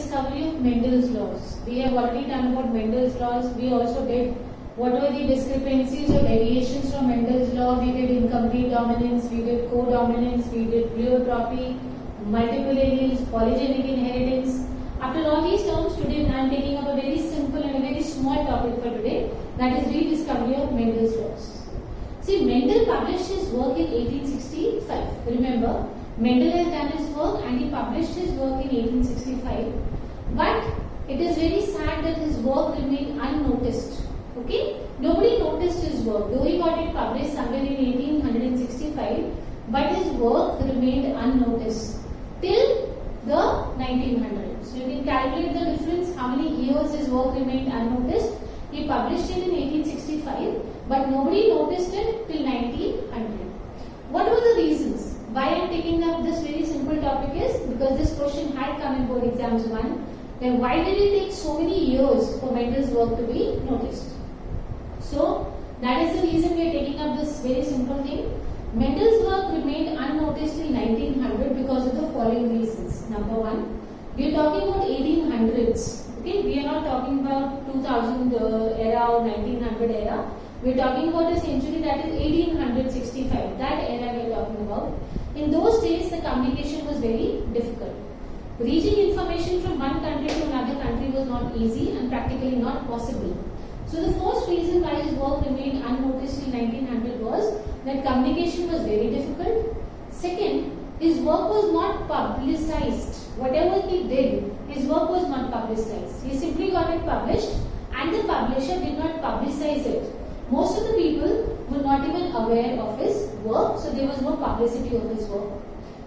discovery of Mendel's laws. We have already done about Mendel's laws. We also did what were the discrepancies or deviations from Mendel's law. We did incomplete dominance, we did co-dominance, we did pleiotropy, multiple alleles, polygenic inheritance. After all these terms, today I am taking up a very simple and a very small topic for today, that is rediscovery of Mendel's laws. See, Mendel published his work in 1865. Remember, Mendel has done his work and he published his work in 1865. But it is very sad that his work remained unnoticed. Okay? Nobody noticed his work, though he got it published somewhere in 1865, but his work remained unnoticed till the 1900s. So you can calculate the difference, how many years his work remained unnoticed. He published it in 1865, but nobody noticed it till 1900. What were the reasons? Why I am taking up this very simple topic is because this question had come in board exams 1. Then why did it take so many years for Mendel's work to be noticed? So that is the reason we are taking up this very simple thing. Mendel's work remained unnoticed till 1900 because of the following reasons. Number 1, we are talking about 1800s. Okay, we are not talking about 2000 era or 1900 era. We are talking about a century that is 1865. That era we are talking about. In those days, the communication was very difficult. Reaching information from one country to another country was not easy and practically not possible. So the first reason why his work remained unnoticed in 1900 was that communication was very difficult. Second, his work was not publicized. Whatever he did, his work was not publicized. He simply got it published and the publisher did not publicize it. Most of the people were not even aware of his work, so there was no publicity of his work.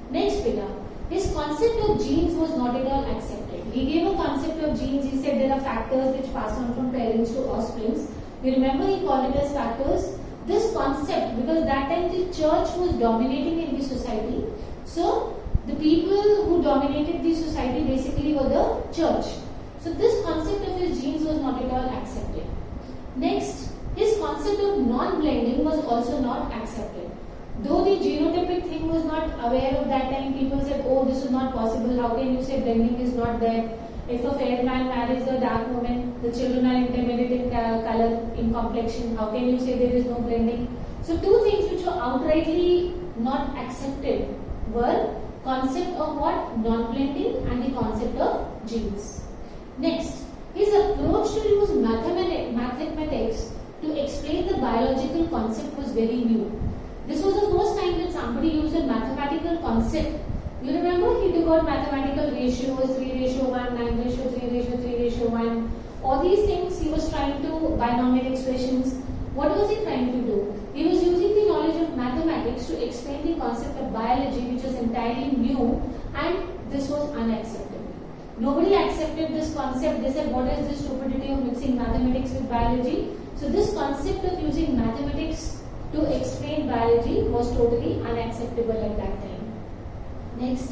Next beta, his concept of genes was not at all accepted. He gave a concept of genes. He said there are factors which pass on from parents to offsprings. You remember he called it as factors. This concept, because that time the church was dominating in the society. So the people who dominated the society basically were the church. So this concept of his genes was not at all accepted. Next, his concept of non-blending was also not accepted. Though the genotypic thing was not aware of that time, people said, oh, this is not possible. How can you say blending is not there? If a fair man marries a dark woman, the children are intermediate in color, in complexion. How can you say there is no blending? So two things which were outrightly not accepted were concept of what? Non-blending and the concept of genes. Next, his approach to use mathematics to explain the biological concept was very new. This was the first time that somebody used a mathematical concept. You remember he took out mathematical ratios, 3:1, 9:3:1. All these things he was trying to, binomial expressions. What was he trying to do? He was using the knowledge of mathematics to explain the concept of biology, which was entirely new, and this was unacceptable. Nobody accepted this concept. They said, what is this stupidity of mixing mathematics with biology? So this concept of using mathematics to explain biology was totally unacceptable at that time. Next,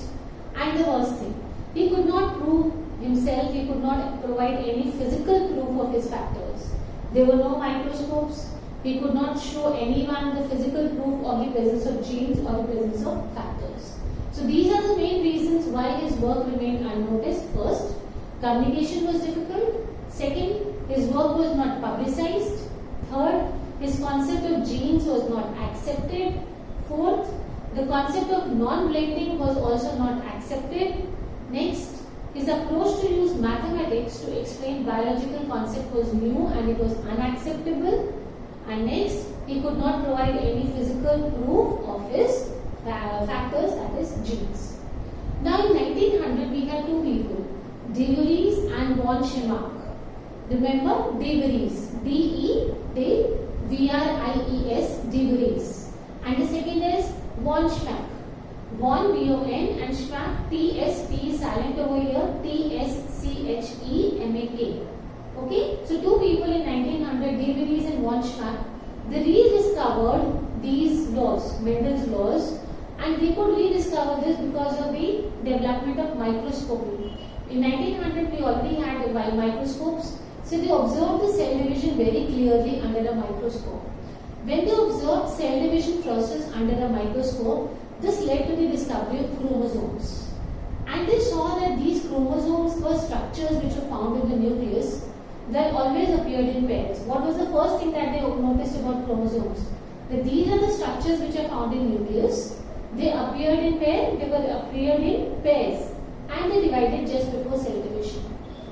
and the worst thing, he could not prove himself, he could not provide any physical proof of his factors. There were no microscopes, he could not show anyone the physical proof of the presence of genes or the presence of factors. So these are the main reasons why his work remained unnoticed. First, communication was difficult. Second, his work was not publicized. Third, his concept of genes was not accepted. Fourth, the concept of non-blending was also not accepted. Next, his approach to use mathematics to explain biological concept was new and it was unacceptable. And next, he could not provide any physical proof of his factors, that is genes. Now in 1900 we had two people, De Vries and von Schirmacher. Remember De Vries, D-E-V-R-I-E-S, De Vries. And the second is von Schirmacher. Von, V-O-N, and Schirmacher, T-S-T, silent over here, T-S-C-H-E-M-A-K. Okay, so two people in 1900, De Vries and von Schirmacher, they rediscovered these laws, Mendel's laws, and they could rediscover this because of the development of microscopy. In 1900, we already had microscopes, so they observed the cell division very clearly under a microscope. When they observed cell division process under a microscope, this led to the discovery of chromosomes. And and they saw that these chromosomes were structures which were found in the nucleus that always appeared in pairs. What was the first thing that they noticed about chromosomes? That these are the structures which are found in nucleus. They appeared in pairs and they divided just before cell division.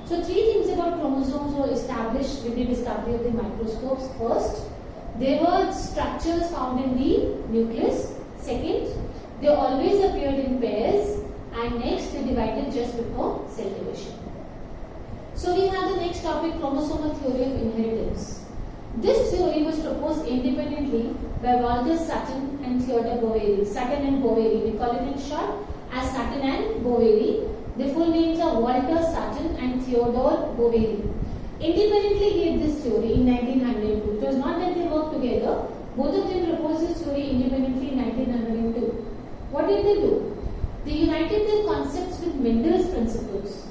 So three things about chromosomes were established with the discovery of the microscopes. First, there were structures found in the nucleus. Second, they always appeared in pairs, and next they divided just before cell division. So we have the next topic, chromosomal theory of inheritance. This theory was proposed independently by Walter Sutton and Theodore Boveri. Sutton and Boveri, we call it in short as Sutton and Boveri. The full names are Walter Sutton and Theodore Boveri. Independently gave this theory in 1902. It was not that they worked together. Both of them proposed this theory independently in 1902. What did they do? They united their concepts with Mendel's principles.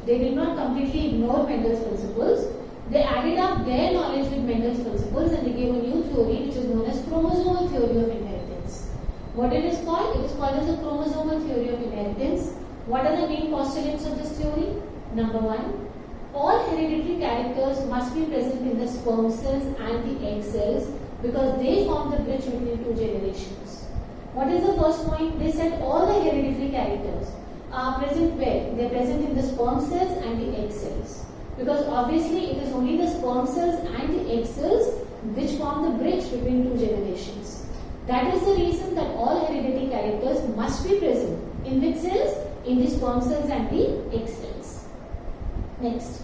They did not completely ignore Mendel's principles. They added up their knowledge with Mendel's principles and they gave a new theory which is known as chromosomal theory of inheritance. What it is called? It is called as a chromosomal theory of inheritance. What are the main postulates of this theory? Number one, all hereditary characters must be present in the sperm cells and the egg cells because they form the bridge between two generations. What is the first point? They said all the hereditary characters are present where? They are present in the sperm cells and the egg cells. Because obviously it is only the sperm cells and the egg cells which form the bridge between two generations. That is the reason that all hereditary characters must be present. In which cells? In the sperm cells and the egg cells. Next,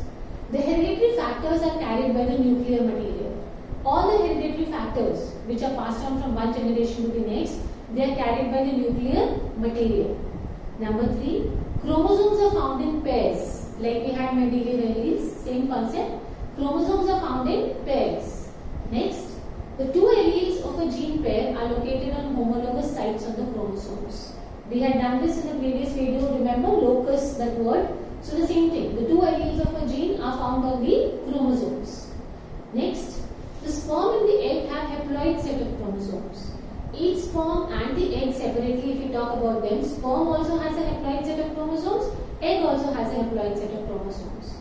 the hereditary factors are carried by the nuclear material. All the hereditary factors which are passed on from one generation to the next, they are carried by the nuclear material. Number 3, chromosomes are found in pairs. Like we had Mendeleev alleles, same concept. Chromosomes are found in pairs. Next, the two alleles of a gene pair are located on homologous sites on the chromosomes. We had done this in the previous video, remember locus, that word. So the same thing, the two alleles of a gene are found on the chromosomes. Next, the sperm and the egg have haploid set of chromosomes. Each sperm and the egg separately, if we talk about them, sperm also has a haploid set of chromosomes, egg also has a haploid set of chromosomes.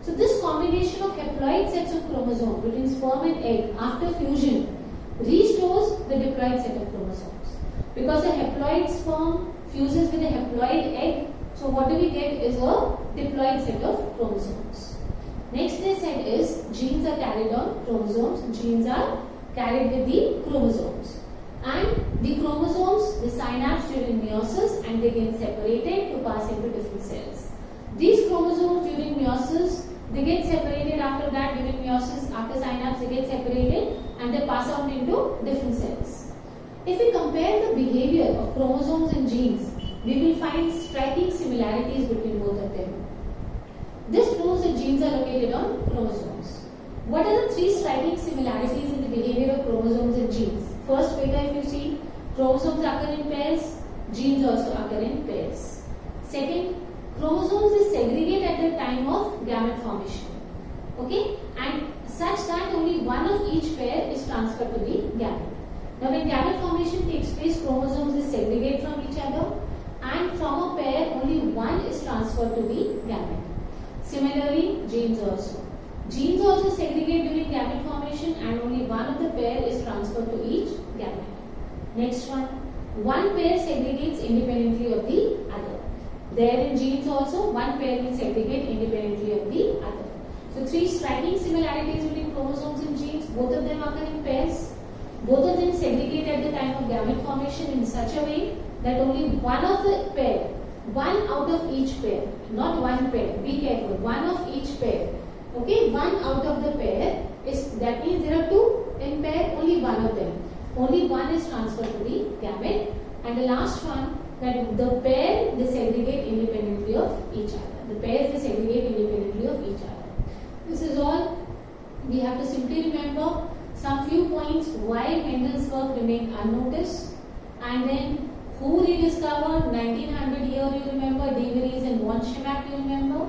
So this combination of haploid sets of chromosomes between sperm and egg after fusion restores the diploid set of chromosomes. Because a haploid sperm fuses with a haploid egg, so what do we get is a diploid set of chromosomes. Next they said is genes are carried on chromosomes, genes are carried with the chromosomes. And the chromosomes, the synapse during meiosis and they get separated to pass into different cells. These chromosomes during meiosis, they get separated after that during meiosis, after synapse they get separated and they pass out into different cells. If we compare the behavior of chromosomes and genes, we will find striking similarities between both of them. This proves that genes are located on chromosomes. What are the 3 striking similarities in the behavior of chromosomes and genes? First, beta, if you see, chromosomes occur in pairs, genes also occur in pairs. Second, chromosomes is segregate at the time of gamete formation. Okay, and such that only one of each pair is transferred to the gamete. Now, when gamete formation takes place, chromosomes is segregate from each other, and from a pair, only one is transferred to the gamete. Similarly, genes also. Genes also segregate during gamete formation and only one of the pair is transferred to each gamete. Next one pair segregates independently of the other. There in genes also, one pair will segregate independently of the other. So 3 striking similarities between chromosomes and genes, both of them occur in pairs. Both of them segregate at the time of gamete formation in such a way that only one of the pair, one out of each pair, not one pair, be careful, one of each pair. Okay, one out of the pair is, that means there are 2 in pair, only one of them. Only one is transferred to the gamete, and the last one, that the pair they segregate independently of each other. The pairs they segregate independently of each other. This is all. We have to simply remember some few points why Mendel's work remained unnoticed, and then who rediscovered 1900 year, you remember, De Vries and von Schirmack, you remember.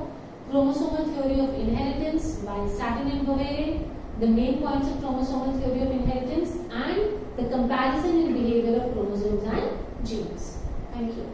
Chromosomal theory of inheritance by Sutton and Boveri, the main points of chromosomal theory of inheritance, and the comparison in behavior of chromosomes and genes. Thank you.